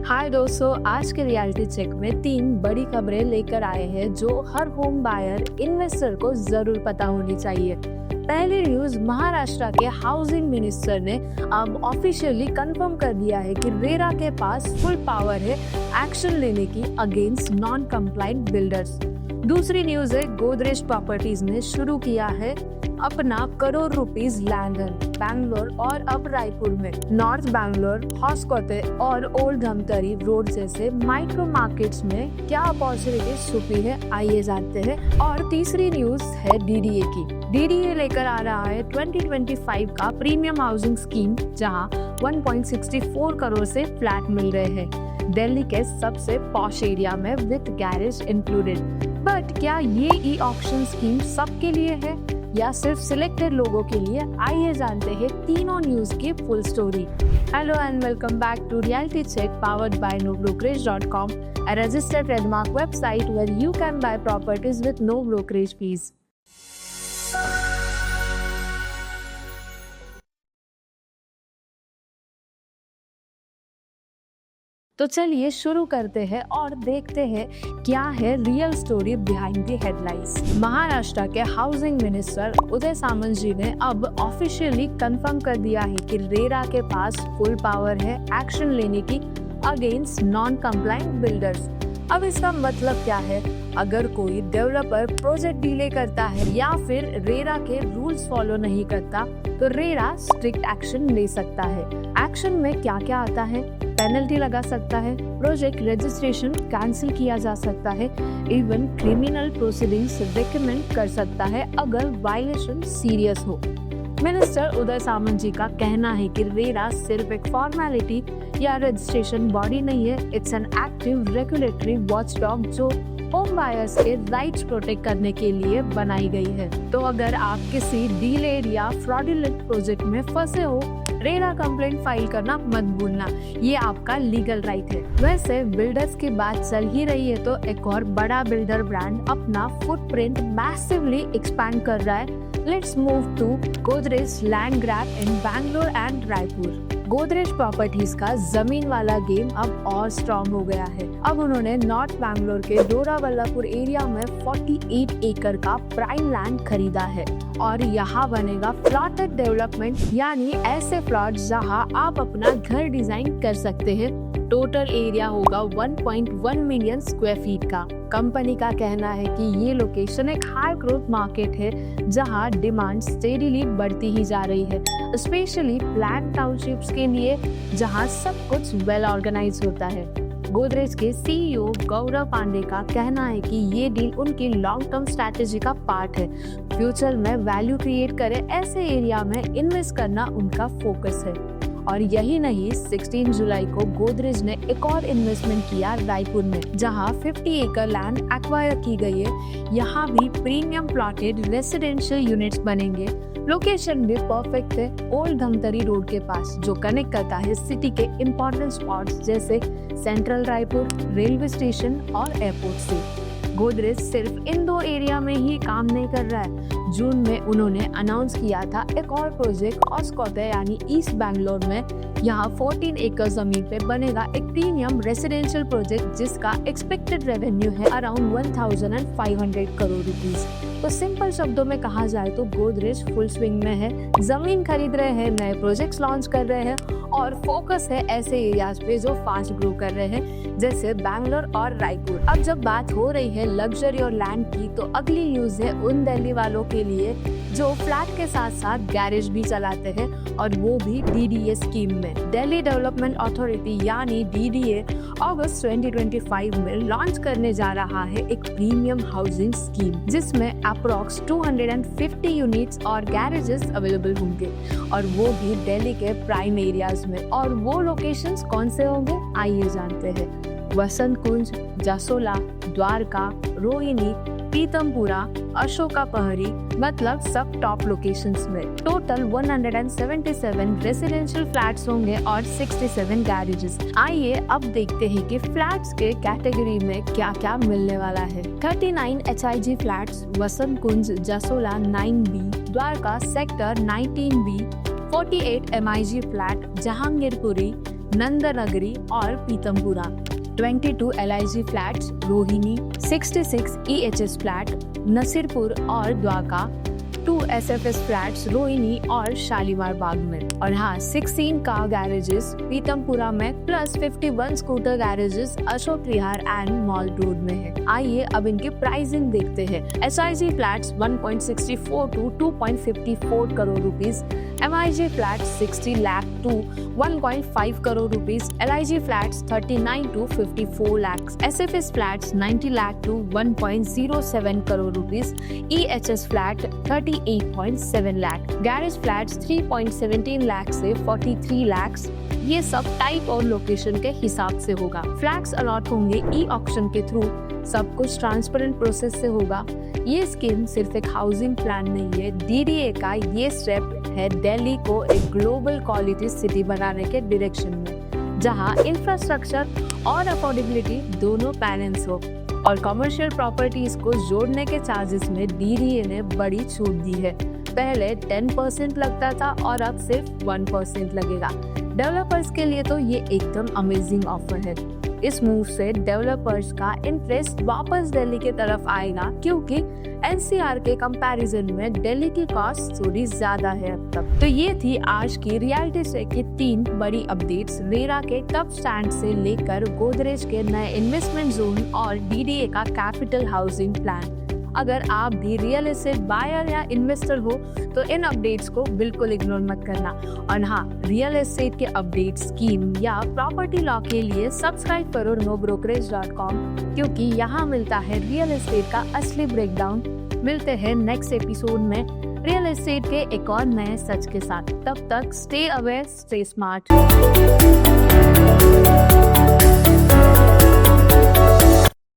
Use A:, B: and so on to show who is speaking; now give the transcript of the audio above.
A: हाय दोस्तों, आज के रियलिटी चेक में 3 बड़ी खबरें लेकर आए हैं जो हर होम बायर इन्वेस्टर को जरूर पता होनी चाहिए। पहली न्यूज, महाराष्ट्र के हाउसिंग मिनिस्टर ने अब ऑफिशियली कंफर्म कर दिया है कि रेरा के पास फुल पावर है एक्शन लेने की अगेंस्ट नॉन कंप्लाइंट बिल्डर्स। दूसरी न्यूज है, गोदरेज प्रॉपर्टीज ने शुरू किया है अपना करोड़ रुपीस लैंड बैंगलोर और अब रायपुर में नॉर्थ बैंगलोर, हॉस्कोटे और ओल्ड धमतरी रोड जैसे माइक्रो मार्केट्स में क्या अपॉर्चुनिटीज छुपी है, आइए जानते हैं। और तीसरी न्यूज है डीडीए की। डीडीए लेकर आ रहा है 2025 का प्रीमियम हाउसिंग स्कीम, जहां 1.64 करोड़ से फ्लैट मिल रहे हैं दिल्ली के सबसे पॉश एरिया में विद गैरेज इंक्लूडेड। बट क्या ये ई ऑक्शन स्कीम सबके लिए है या सिर्फ सिलेक्टेड लोगों के लिए, आइए जानते हैं तीनों न्यूज की full story. Hello and welcome back to reality check powered by nobrokerage.com, a registered trademark website where you can buy properties with no brokerage fees. तो चलिए शुरू करते हैं और देखते हैं क्या है real story behind the headlines. Maharashtra के हाउसिंग मिनिस्टर उदय सामंत जी ने अब ऑफिशियली कंफर्म कर दिया है कि रेरा के पास फुल पावर है एक्शन लेने की अगेंस्ट नॉन कंप्लाइंट बिल्डर्स। अब इसका मतलब क्या है? अगर कोई डेवलपर प्रोजेक्ट डिले करता है या फिर रेरा के रूल्स फॉलो नहीं करता तो रेरा स्ट्रिक्ट एक्शन ले सकता है। एक्शन में क्या क्या आता है? पेनल्टी लगा सकता है, प्रोजेक्ट रजिस्ट्रेशन कैंसिल किया जा सकता है, इवन क्रिमिनल प्रोसीडिंग्स रिकमेंड कर सकता है अगर वायलेशन सीरियस हो। मिनिस्टर उदय सामंत जी का कहना है कि रेरा सिर्फ एक फॉर्मेलिटी या रजिस्ट्रेशन बॉडी नहीं है, it's an active regulatory watchdog जो होम बायर्स के राइट्स प्रोटेक्ट करने के लिए बनाई गई है। तो अगर आप किसी डीलेड या फ्रॉडुलेंट प्रोजेक्ट में फंसे हो, रेरा कंप्लेंट फाइल करना मत भूलना, ये आपका लीगल राइट है। वैसे बिल्डर्स की बात चल ही रही है तो एक और बड़ा बिल्डर ब्रांड अपना फुटप्रिंट मैसिवली एक्सपैंड कर रहा है। Let's move to Godrej land grab in Bangalore and Raipur. Godrej properties का जमीन वाला गेम अब और स्ट्रॉन्ग हो गया है। अब उन्होंने नॉर्थ बैंगलोर के डोराबल्लापुर एरिया में 48 एकड़ का प्राइम लैंड खरीदा है और यहाँ बनेगा प्लॉटेड डेवलपमेंट, यानी ऐसे प्लॉट जहाँ आप अपना घर डिजाइन कर सकते हैं। टोटल एरिया होगा 1.1 मिलियन स्क्वायर फीट का। कंपनी का कहना है कि ये लोकेशन एक हाई ग्रोथ मार्केट है जहां डिमांड स्टेडीली बढ़ती ही जा रही है, स्पेशली प्लान टाउनशिप्स के लिए जहां सब कुछ वेल ऑर्गेनाइज होता है। गोदरेज के सीईओ गौरव पांडे का कहना है कि ये डील उनकी लॉन्ग टर्म स्ट्रैटेजी का पार्ट है। फ्यूचर में वैल्यू क्रिएट करे ऐसे एरिया में इन्वेस्ट करना उनका फोकस है। और यही नहीं, 16 जुलाई को गोदरेज ने एक और इन्वेस्टमेंट किया रायपुर में, जहां 50 एकड़ लैंड एक्वायर की गई है। यहाँ भी प्रीमियम प्लॉटेड रेसिडेंशियल यूनिट्स बनेंगे। लोकेशन भी परफेक्ट है, ओल्ड धमतरी रोड के पास, जो कनेक्ट करता है सिटी के इम्पोर्टेंट स्पॉट्स जैसे सेंट्रल रायपुर, रेलवे स्टेशन और एयरपोर्ट से। गोदरेज सिर्फ इन 2 एरिया में ही काम नहीं कर रहा है। जून में उन्होंने अनाउंस किया था एक और प्रोजेक्ट हॉस्कोटे यानी ईस्ट बैंगलोर में। यहाँ 14 एकड़ जमीन पे बनेगा एक प्रीमियम रेसिडेंशियल प्रोजेक्ट जिसका एक्सपेक्टेड रेवेन्यू है अराउंड 1500 करोड़ रुपीस। तो सिंपल शब्दों में कहा जाए तो गोदरेज फुल स्विंग में है, जमीन खरीद रहे हैं, नए प्रोजेक्ट्स लॉन्च कर रहे हैं और फोकस है ऐसे एरियाज पे जो फास्ट ग्रो कर रहे हैं जैसे बैंगलोर और रायपुर। अब जब बात हो रही है लग्जरी और लैंड की, तो अगली न्यूज है उन दिल्ली वालों के लिए जो फ्लैट के साथ साथ गैरेज भी चलाते हैं, और वो भी डीडीए स्कीम में। दिल्ली डेवलपमेंट अथॉरिटी यानी डीडीए अगस्त 2025 में लॉन्च करने जा रहा है एक प्रीमियम हाउसिंग स्कीम जिसमें अप्रॉक्स 250 यूनिट्स और गैरेजेस अवेलेबल होंगे, और वो भी दिल्ली के प्राइम एरियाज में। और वो लोकेशंस कौन से होंगे, आइए जानते हैं। वसंत कुंज, जसोला, द्वारका, रोहिणी, पीतमपुरा, अशोका पहरी, मतलब सब टॉप लोकेशंस में। टोटल 177 रेसिडेंशियल फ्लैट्स होंगे और 67 गैरेजेस। आइए अब देखते हैं कि फ्लैट्स के कैटेगरी में क्या क्या मिलने वाला है। 39 HIG flats Vasant Kunj Jasola 9B, Dwarka sector 19B, 48 MIG flat Jahangirpuri, Nandnagari और Pitampura, 22 LIG flats Rohini, 66 EHS flat Nasirpur और द्वारका, 2 SFS फ्लैट्स रोहिणी और शालीमार बाग में, और हाँ 16 कार गैरेजेस पीतमपुरा में plus 51 scooter garages Ashok Vihar and Mall Road में है। आइए अब इनकी प्राइसिंग देखते हैं। SIG flats 1.64 to 2.54 crore rupees, MIG flats 60 lakh to 1.5 crore rupees, LIG flats 39 to 54 lakh, SFS flats 90 lakh to 1.07 crore rupees, EHS flat 38.7 lakh, garage flats 3.17 lakh से 43 लाख। ये सब टाइप और लोकेशन के हिसाब से होगा। फ्लैट्स अलॉट होंगे ई-ऑक्शन के थ्रू, सब कुछ ट्रांसपेरेंट प्रोसेस से होगा। ये स्कीम सिर्फ एक हाउसिंग प्लान नहीं है, DDA का ये स्टेप है दिल्ली को एक ग्लोबल क्वालिटी सिटी बनाने के डायरेक्शन में, जहां इंफ्रास्ट्रक्चर और अफोर्डेबिलिटी दोनों बैलेंस हो। और कमर्शियल प्रॉपर्टीज को जोड़ने के चार्जेस में DDA ने बड़ी छूट दी है। पहले 10% लगता था और अब सिर्फ 1% लगेगा। डेवलपर्स के लिए तो ये एकदम अमेजिंग ऑफर है। इस मूव से डेवलपर्स का इंटरेस्ट वापस दिल्ली की तरफ आएगा, क्योंकि NCR के कंपैरिजन में दिल्ली की कॉस्ट थोड़ी ज्यादा है अब तक। तो ये थी आज की रियलिटी स्टेट की 3 बड़ी अपडेट्स, रेरा के टफ स्टैंड से लेकर गोदरेज के नए इन्वेस्टमेंट जोन और DDA का कैपिटल हाउसिंग प्लान। अगर आप भी रियल एस्टेट बायर या इन्वेस्टर हो तो इन अपडेट्स को बिल्कुल इग्नोर मत करना। और हाँ, रियल एस्टेट के अपडेट, स्कीम या प्रॉपर्टी लॉ के लिए सब्सक्राइब करो nobrokerage.com, क्योंकि यहाँ मिलता है रियल एस्टेट का असली ब्रेकडाउन। मिलते हैं नेक्स्ट एपिसोड में रियल एस्टेट के एक और नए सच के साथ। तब तक स्टे अवेयर, स्टे स्मार्ट।